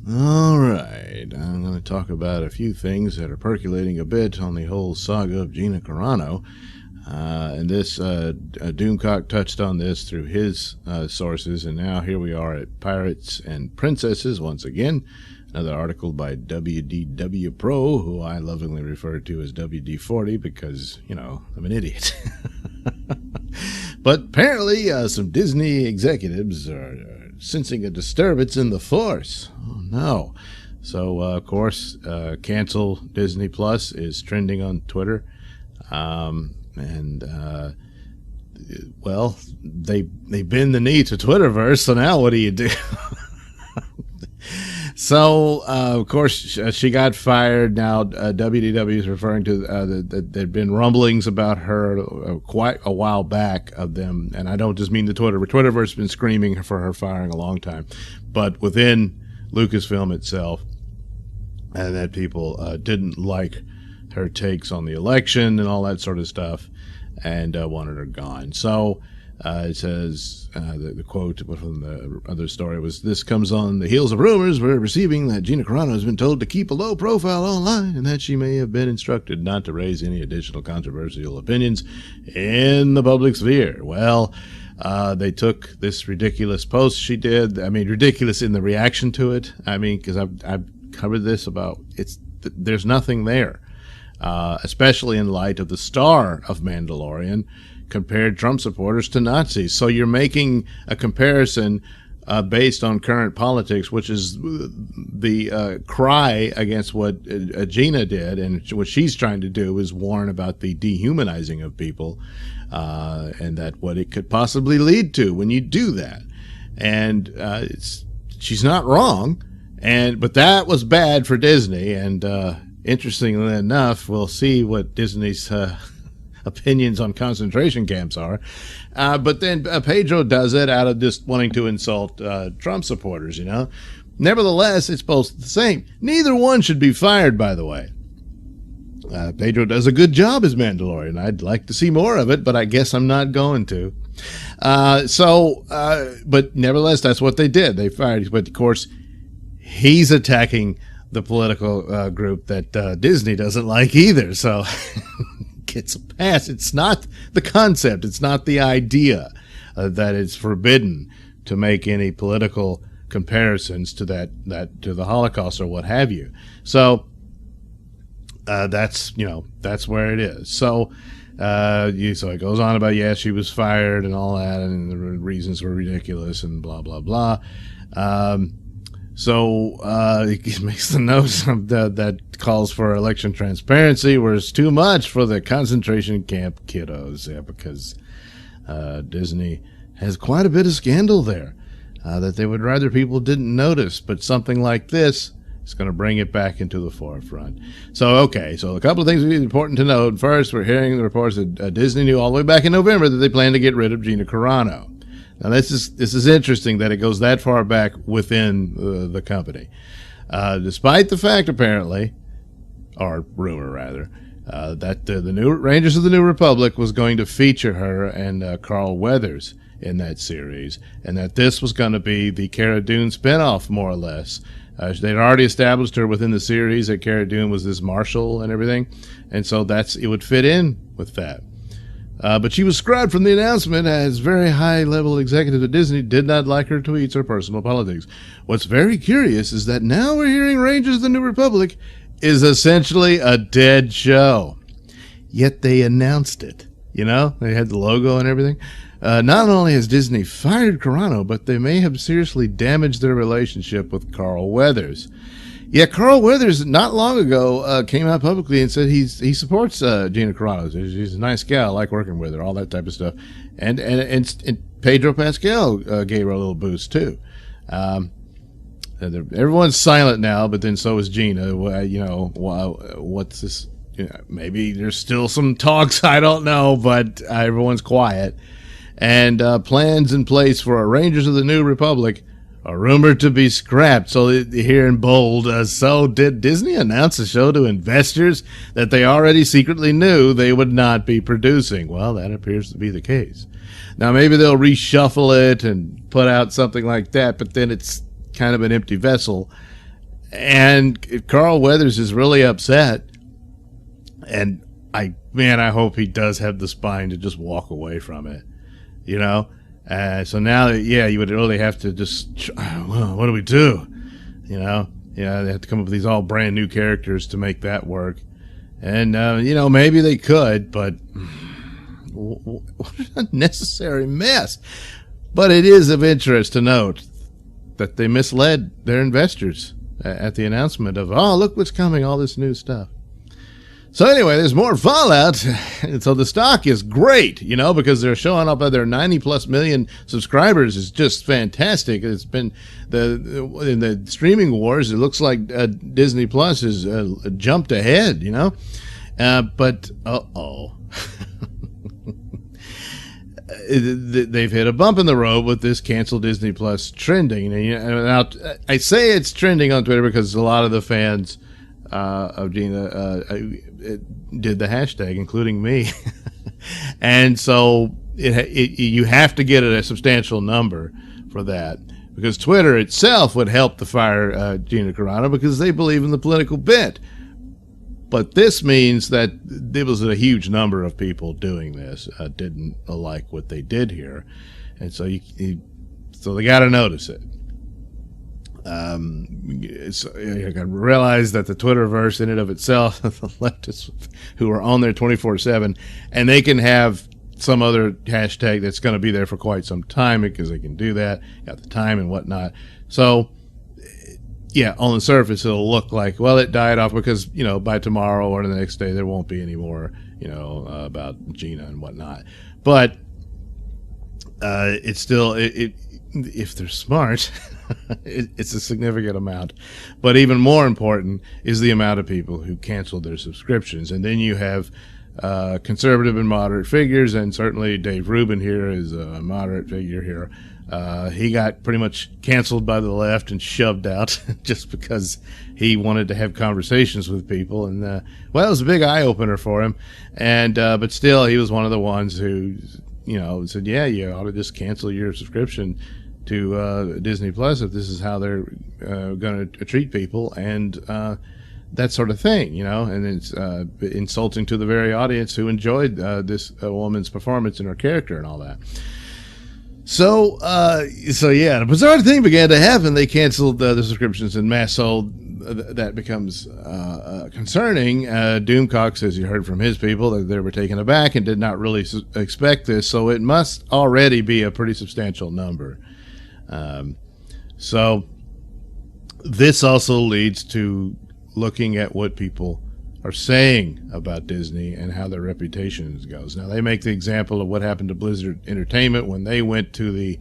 All right, I'm going to talk about a few things that are percolating a bit on the whole saga of Gina Carano. And this Doomcock touched on this through his sources, and now here we are at Pirates and Princesses once again. Another article by WDW Pro, who I lovingly refer to as WD40 because, you know, I'm an idiot. But apparently some Disney executives are sensing a disturbance in the force. Oh, no. So, of course, cancel Disney Plus is trending on Twitter. Well, they bend the knee to Twitterverse, so now what do you do? So, of course, she got fired. Now, WDW is referring to that there'd been rumblings about her quite a while back of them, and I don't just mean the Twitterverse has been screaming for her firing a long time, but within Lucasfilm itself, and that people didn't like her takes on the election and all that sort of stuff, and wanted her gone. So it says, the quote from the other story was, "This comes on the heels of rumors we're receiving that Gina Carano has been told to keep a low profile online and that she may have been instructed not to raise any additional controversial opinions in the public sphere." Well, they took this ridiculous post she did. I mean, ridiculous in the reaction to it. I mean, because I've covered this about, there's nothing there. Especially in light of the star of Mandalorian compared Trump supporters to Nazis. So you're making a comparison based on current politics, which is the cry against what Gina did, and what she's trying to do is warn about the dehumanizing of people, and that what it could possibly lead to when you do that. And she's not wrong, but that was bad for Disney. And interestingly enough, we'll see what Disney's opinions on concentration camps are. But then Pedro does it out of just wanting to insult Trump supporters, you know. Nevertheless, it's both the same. Neither one should be fired, by the way. Pedro does a good job as Mandalorian. I'd like to see more of it, but I guess I'm not going to. But nevertheless, that's what they did. They fired. But, of course, he's attacking the political group that Disney doesn't like either. So gets a pass. It's not the concept. It's not the idea that it's forbidden to make any political comparisons to that to the Holocaust or what have you. So that's where it is. So so it goes on about, she was fired and all that, and the reasons were ridiculous and blah blah blah. So it makes the notes that calls for election transparency, where it's too much for the concentration camp kiddos. Yeah, because Disney has quite a bit of scandal there that they would rather people didn't notice. But something like this is going to bring it back into the forefront. So, so a couple of things are important to note. First, we're hearing the reports that Disney knew all the way back in November that they planned to get rid of Gina Carano. Now, this is interesting that it goes that far back within the company, despite the fact, apparently, or rumor rather, that the new Rangers of the New Republic was going to feature her and Carl Weathers in that series, and that this was going to be the Cara Dune spinoff, more or less. They'd already established her within the series that Cara Dune was this marshal and everything, and so it would fit in with that. But she was scrubbed from the announcement, as very high-level executives at Disney did not like her tweets or personal politics. What's very curious is that now we're hearing Rangers of the New Republic is essentially a dead show. Yet they announced it. You know, they had the logo and everything. Not only has Disney fired Carano, but they may have seriously damaged their relationship with Carl Weathers. Yeah, Carl Weathers not long ago came out publicly and said he supports Gina Carano. She's a nice gal. I like working with her, all that type of stuff. And Pedro Pascal gave her a little boost too. Everyone's silent now, but then so is Gina. What's this? Maybe there's still some talks. I don't know, but everyone's quiet. And plans in place for a Rangers of the New Republic are rumored to be scrapped. So here in bold, so did Disney announce a show to investors that they already secretly knew they would not be producing? Well, that appears to be the case. Now, maybe they'll reshuffle it and put out something like that, but then it's kind of an empty vessel. And Carl Weathers is really upset. And I hope he does have the spine to just walk away from it, you know? So now, you would really have to just, well, what do we do? You know? Yeah, they have to come up with these all brand new characters to make that work. And, maybe they could, but what an unnecessary mess. But it is of interest to note that they misled their investors at the announcement of, oh, look what's coming, all this new stuff. So anyway, there's more fallout. And so the stock is great, because they're showing up at their 90+ million subscribers is just fantastic. It's been in the streaming wars, it looks like Disney Plus has jumped ahead, but they've hit a bump in the road with this cancel Disney Plus trending. And now, I say it's trending on Twitter because a lot of the fans of Gina did the hashtag, including me. And so you have to get a substantial number for that, because Twitter itself would help to fire Gina Carano because they believe in the political bent. But this means that there was a huge number of people doing this, didn't like what they did here. And so so they got to notice it. You can realize that the Twitterverse in and of itself, the leftists who are on there 24/7, and they can have some other hashtag that's going to be there for quite some time because they can do that, got the time and whatnot. So, yeah, on the surface, it'll look like, well, it died off because, by tomorrow or the next day, there won't be any more, about Gina and whatnot. But it's still, if they're smart, it's a significant amount. But even more important is the amount of people who canceled their subscriptions. And then you have conservative and moderate figures, and certainly Dave Rubin here is a moderate figure here. He got pretty much canceled by the left and shoved out just because he wanted to have conversations with people. And, it was a big eye-opener for him. And but still, he was one of the ones who, said, yeah, you ought to just cancel your subscription to Disney Plus if this is how they're going to treat people, and that sort of thing, and it's insulting to the very audience who enjoyed this woman's performance and her character and all that. So yeah, the bizarre thing began to happen. They canceled the subscriptions en masse, so that becomes concerning. Doomcock says he heard from his people that they were taken aback and did not really expect this, so it must already be a pretty substantial number. So this also leads to looking at what people are saying about Disney and how their reputation goes. Now, they make the example of what happened to Blizzard Entertainment when they went to the,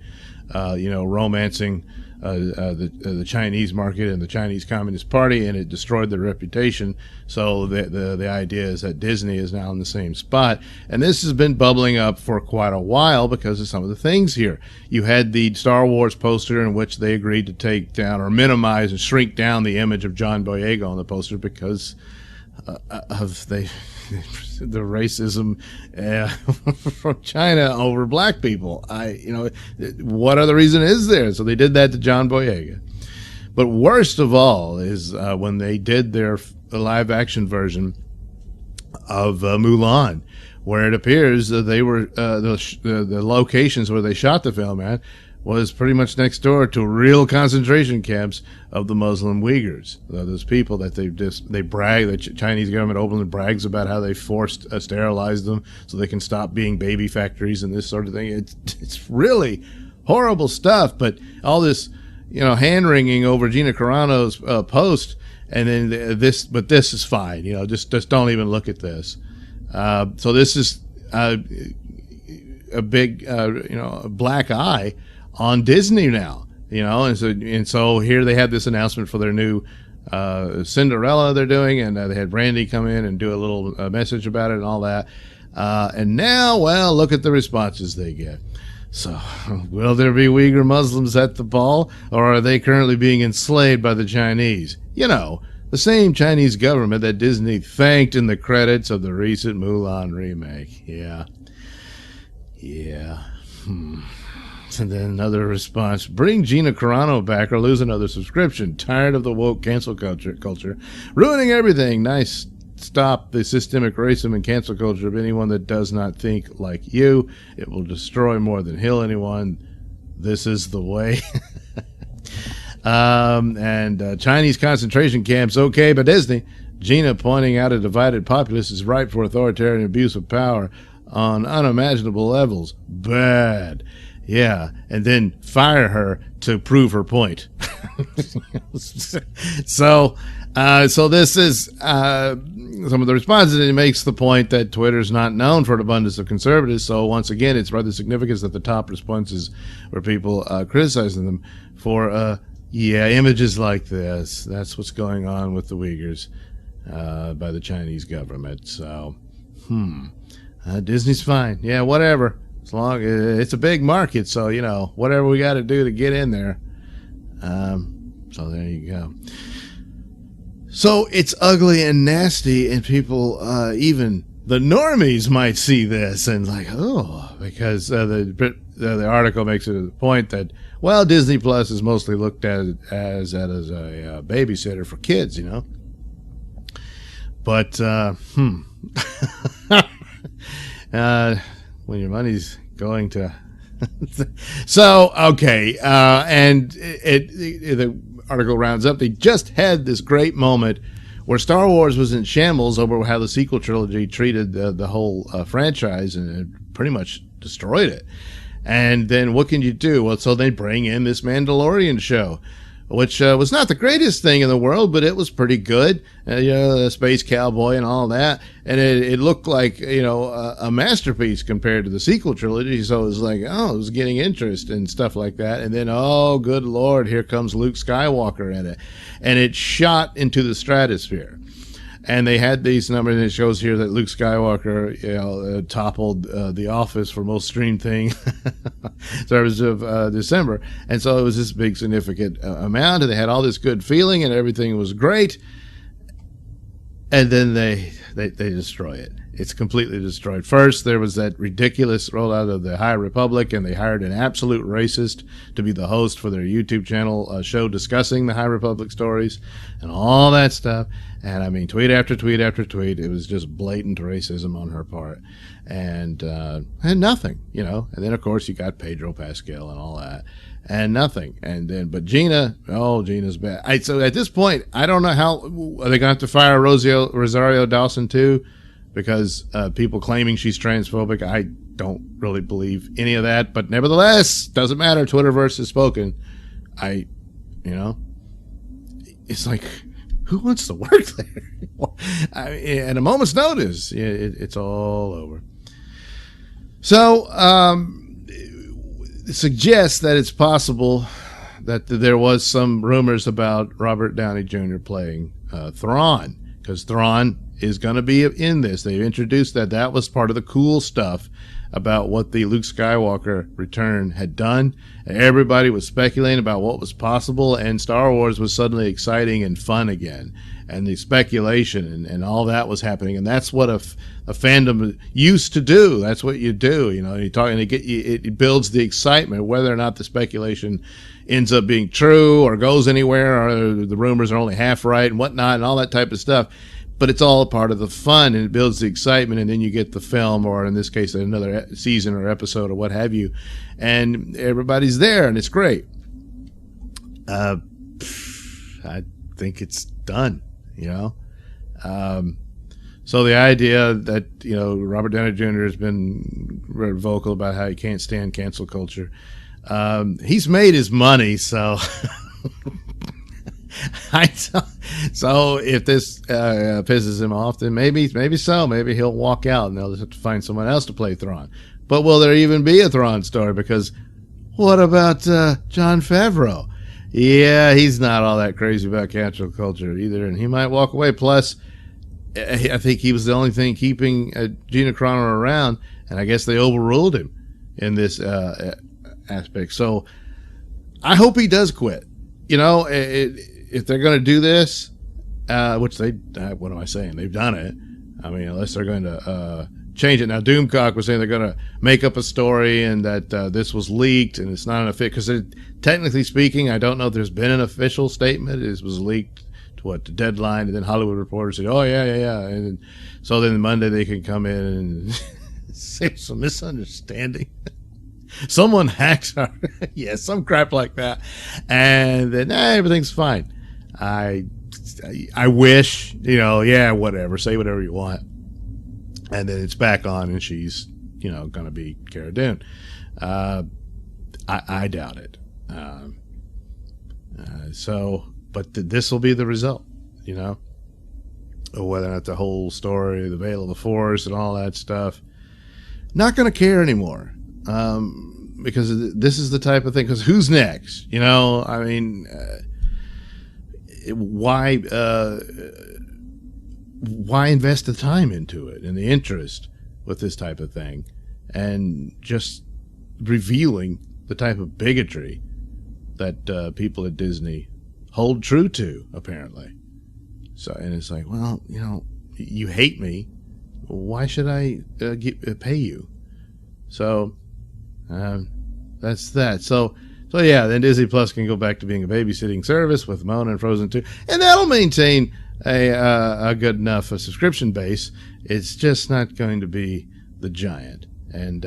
romancing the Chinese market and the Chinese Communist Party, and it destroyed their reputation. So the idea is that Disney is now in the same spot. And this has been bubbling up for quite a while because of some of the things here. You had the Star Wars poster in which they agreed to take down or minimize and shrink down the image of John Boyega on the poster because of the racism from China over black people. What other reason is there? So they did that to John Boyega. But worst of all is when they did their live action version of Mulan, where it appears that they were the locations where they shot the film at was pretty much next door to real concentration camps of the Muslim Uyghurs. Those people that they brag, the Chinese government openly brags about how they forced sterilized them so they can stop being baby factories and this sort of thing. It's really horrible stuff. But all this, hand-wringing over Gina Carano's post, and then this is fine. Just don't even look at this. So this is a big, black eye on Disney now, and so here they have this announcement for their new Cinderella they're doing, and they had Brandy come in and do a little message about it and all that. And now, well, look at the responses they get. So, will there be Uyghur Muslims at the ball, or are they currently being enslaved by the Chinese? The same Chinese government that Disney thanked in the credits of the recent Mulan remake. Yeah. And then another response: bring Gina Carano back or lose another subscription. Tired of the woke cancel culture ruining everything. Nice. Stop the systemic racism and cancel culture of anyone that does not think like you. It will destroy more than heal anyone. This is the way. And Chinese concentration camps okay by Disney. Gina pointing out a divided populace is ripe for authoritarian abuse of power on unimaginable levels. Bad. Yeah, and then fire her to prove her point. So this is some of the responses. It makes the point that Twitter's not known for an abundance of conservatives. So once again, it's rather significant that the top responses were people criticizing them for images like this. That's what's going on with the Uyghurs by the Chinese government. So Disney's fine. Yeah, whatever. As long as it's a big market, so whatever we got to do to get in there. So there you go. So it's ugly and nasty, and people, even the normies, might see this and because the article makes it a point that Disney Plus is mostly looked at as a babysitter for kids, But when your money's going to so okay, and the article rounds up. They just had this great moment where Star Wars was in shambles over how the sequel trilogy treated the whole franchise, and it pretty much destroyed it. And then what can you do? Well, so they bring in this Mandalorian show, which was not the greatest thing in the world, but it was pretty good. The space cowboy and all that. And it looked like, a masterpiece compared to the sequel trilogy. So it was like, it was getting interest and stuff like that. And then, oh, good Lord, here comes Luke Skywalker in it. And it shot into the stratosphere. And they had these numbers, and it shows here that Luke Skywalker, toppled The Office for most streamed thing service of December. And so it was this big significant amount, and they had all this good feeling, and everything was great. And then they destroy it. It's completely destroyed. First, there was that ridiculous rollout of the High Republic, and they hired an absolute racist to be the host for their YouTube channel show discussing the High Republic stories and all that stuff. And I mean, tweet after tweet after tweet, it was just blatant racism on her part, and nothing, And then of course you got Pedro Pascal and all that, and nothing. And then, but Gina's bad. So at this point, I don't know how are they going to have to fire Rosario Dawson too. Because people claiming she's transphobic, I don't really believe any of that. But nevertheless, doesn't matter. Twitterverse has spoken. It's like, who wants to work there? At a moment's notice, it's all over. So, it suggests that it's possible that there was some rumors about Robert Downey Jr. playing Thrawn, because Thrawn is going to be in this. They introduced that was part of the cool stuff about what the Luke Skywalker return had done. And everybody was speculating about what was possible, and Star Wars was suddenly exciting and fun again. And the speculation and all that was happening. And that's what a fandom used to do. That's what you do. You talk, and it builds the excitement, whether or not the speculation ends up being true or goes anywhere, or the rumors are only half right and whatnot and all that type of stuff. But it's all a part of the fun, and it builds the excitement, and then you get the film, or in this case, another season or episode or what have you, and everybody's there, and it's great. I think it's done, So the idea that, Robert Downey Jr. has been very vocal about how he can't stand cancel culture. He's made his money, so... So if this pisses him off, then maybe he'll walk out and they'll just have to find someone else to play Thrawn. But will there even be a Thrawn story? Because what about Jon Favreau? Yeah, he's not all that crazy about cancel culture either, and he might walk away. Plus, I think he was the only thing keeping Gina Carano around, and I guess they overruled him in this aspect. So I hope he does quit. If they're going to do this, which what am I saying? They've done it. I mean, unless they're going to change it. Now, Doomcock was saying they're going to make up a story and that this was leaked and it's not an official, because technically speaking, I don't know if there's been an official statement. It was leaked to the Deadline, and then Hollywood Reporter said, oh, yeah. And so then Monday they can come in and say some misunderstanding. Someone hacked our, some crap like that. And then everything's fine. I wish, whatever, say whatever you want. And then it's back on and she's, going to be Cara Dune. I doubt it. But this will be the result, whether or not the whole story, the Veil of the Force and all that stuff. Not going to care anymore. Because this is the type of thing, because who's next? Why invest the time into it and the interest with this type of thing, and just revealing the type of bigotry that people at Disney hold true to, apparently. So, and it's like, well, you hate me. Why should I pay you? So that's that. So yeah, then Disney Plus can go back to being a babysitting service with Moana and Frozen 2, and that'll maintain a good enough subscription base. It's just not going to be the giant. And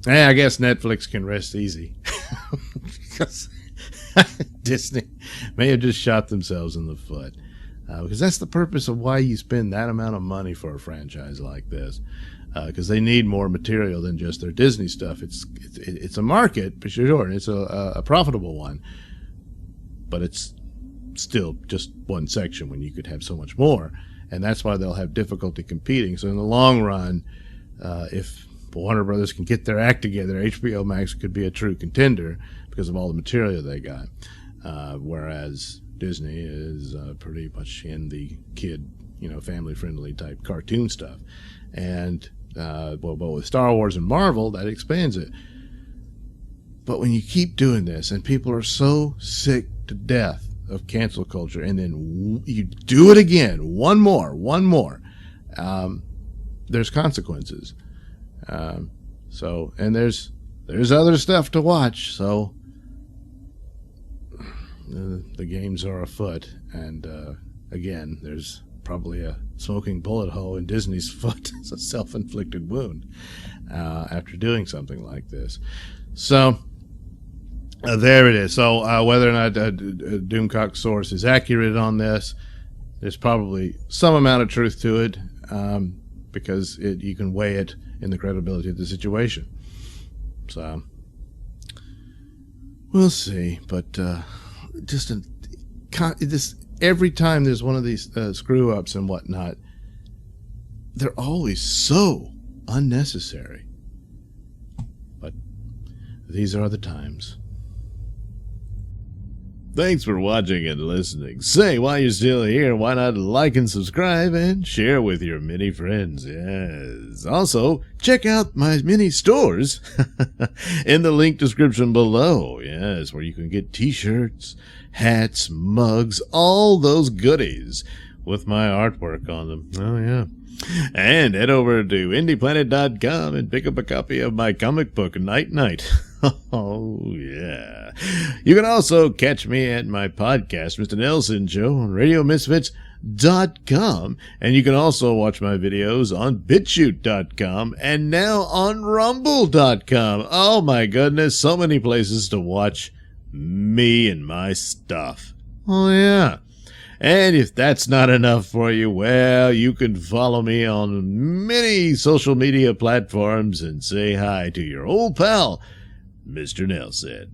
I guess Netflix can rest easy because Disney may have just shot themselves in the foot, because that's the purpose of why you spend that amount of money for a franchise like this, because they need more material than just their Disney stuff. It's a market for sure, and it's a profitable one, but it's still just one section when you could have so much more, and that's why they'll have difficulty competing. So in the long run, if Warner Brothers can get their act together, HBO Max could be a true contender because of all the material they got, whereas Disney is pretty much in the kid, family-friendly type cartoon stuff. And with Star Wars and Marvel, that expands it. But when you keep doing this, and people are so sick to death of cancel culture, and then you do it again, one more, there's consequences. And there's other stuff to watch. So the games are afoot, and again, there's probably a smoking bullet hole in Disney's foot. It's a self-inflicted wound after doing something like this. So there it is. So whether or not Doomcock's source is accurate on this, there's probably some amount of truth to it, because you can weigh it in the credibility of the situation. So we'll see. But every time there's one of these screw-ups and whatnot, they're always so unnecessary. But these are the times. Thanks for watching and listening. Say, while you're still here, why not like and subscribe and share with your many friends? Yes. Also, check out my mini stores in the link description below. Yes, where you can get t-shirts, hats, mugs, all those goodies with my artwork on them. Oh, yeah. And head over to indieplanet.com and pick up a copy of my comic book, Night Night. Oh, yeah. You can also catch me at my podcast, Mr Nailsin Show, on RadioMisfits.com. And you can also watch my videos on BitChute.com and now on Rumble.com. Oh, my goodness. So many places to watch me and my stuff. Oh, yeah. And if that's not enough for you, well, you can follow me on many social media platforms and say hi to your old pal, Mr. Nailsin.